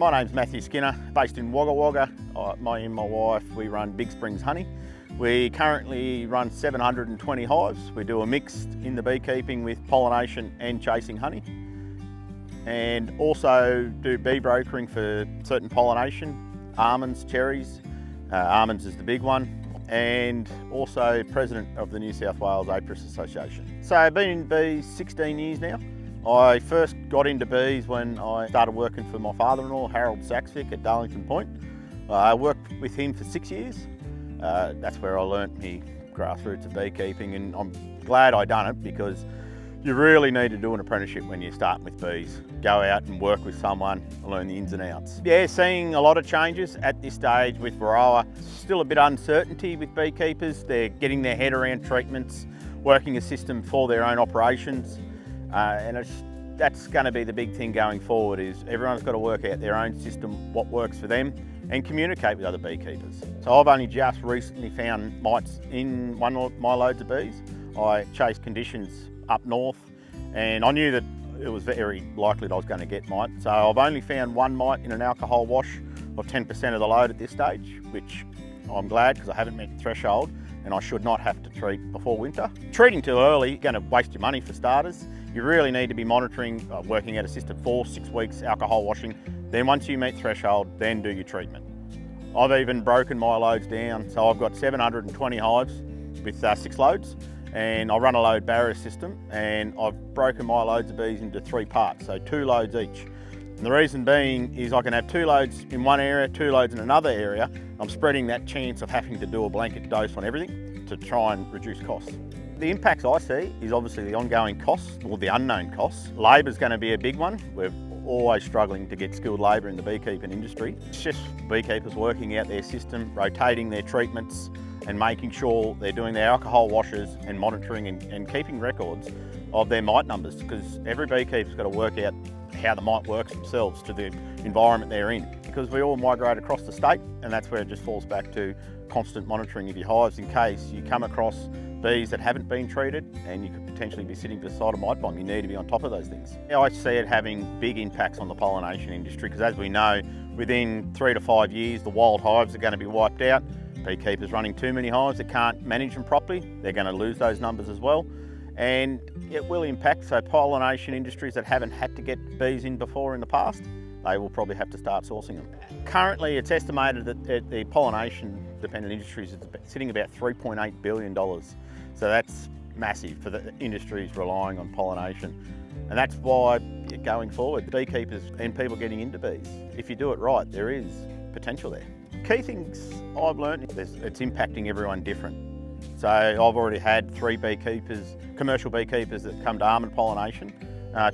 My name's Matthew Skinner, based in Wagga Wagga. Me and my wife, we run Big Springs Honey. We currently run 720 hives. We do a mix in the beekeeping with pollination and chasing honey. And also do bee brokering for certain pollination, almonds, cherries. Almonds is the big one. And also president of the New South Wales Apiarist Association. So I've been in bees 16 years now. I first got into bees when I started working for my father-in-law, Harold Saxvick at Darlington Point. I worked with him for 6 years. That's where I learnt the grassroots of beekeeping, and I'm glad I done it because you really need to do an apprenticeship when you're starting with bees. Go out and work with someone, learn the ins and outs. Yeah, seeing a lot of changes at this stage with Varroa. Still a bit of uncertainty with beekeepers. They're getting their head around treatments, working a system for their own operations. And that's going to be the big thing going forward, is everyone's got to work out their own system, what works for them, and communicate with other beekeepers. So I've only just recently found mites in one of my loads of bees. I chased conditions up north, and I knew that it was very likely that I was going to get mite. So I've only found one mite in an alcohol wash of 10% of the load at this stage, which I'm glad, because I haven't met the threshold and I should not have to treat before winter. Treating too early, you're going to waste your money for starters. You really need to be monitoring, working out a system 4-6 weeks, alcohol washing. Then once you meet threshold, then do your treatment. I've even broken my loads down. So I've got 720 hives with 6 loads, and I run a load barrier system, and I've broken my loads of bees into 3 parts, so 2 loads each. And the reason being is I can have 2 loads in one area, 2 loads in another area. I'm spreading that chance of having to do a blanket dose on everything to try and reduce costs. The impacts I see is obviously the ongoing costs, or the unknown costs. Labour's going to be a big one. We're always struggling to get skilled labour in the beekeeping industry. It's just beekeepers working out their system, rotating their treatments, and making sure they're doing their alcohol washes and monitoring and keeping records of their mite numbers, because every beekeeper's got to work out how the mite works themselves to the environment they're in, because we all migrate across the state, and that's where it just falls back to constant monitoring of your hives in case you come across bees that haven't been treated and you could potentially be sitting beside a mite bomb. You need to be on top of those things. I see it having big impacts on the pollination industry, because as we know, within 3 to 5 years the wild hives are going to be wiped out. Beekeepers running too many hives that can't manage them properly, they're going to lose those numbers as well. And it will impact, so pollination industries that haven't had to get bees in before in the past, they will probably have to start sourcing them. Currently it's estimated that the pollination dependent industries is sitting about $3.8 billion. So that's massive for the industries relying on pollination. And that's why going forward, beekeepers and people getting into bees, if you do it right, there is potential there. Key things I've learned is it's impacting everyone different. So I've already had 3 beekeepers, commercial beekeepers, that come to almond pollination.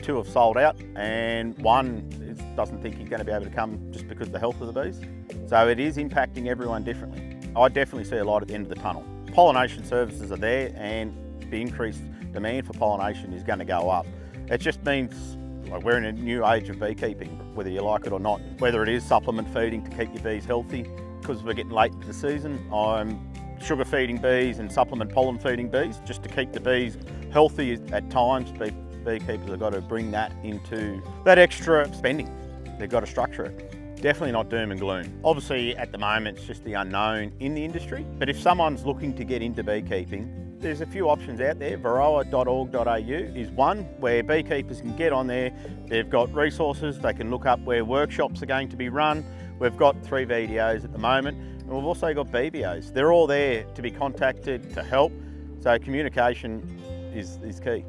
2 have sold out, and 1 doesn't think he's going to be able to come just because of the health of the bees. So it is impacting everyone differently. I definitely see a light at the end of the tunnel. Pollination services are there, and the increased demand for pollination is going to go up. It just means we're in a new age of beekeeping, whether you like it or not. Whether it is supplement feeding to keep your bees healthy, because we're getting late into the season, I'm sugar feeding bees and supplement pollen feeding bees just to keep the bees healthy at times. Beekeepers have got to bring that into that extra spending. They've got to structure it. Definitely not doom and gloom. Obviously at the moment it's just the unknown in the industry, but if someone's looking to get into beekeeping, there's a few options out there. Varroa.org.au is one where beekeepers can get on there. They've got resources, they can look up where workshops are going to be run. We've got 3 videos at the moment, and we've also got BBOs. They're all there to be contacted to help, so communication is key.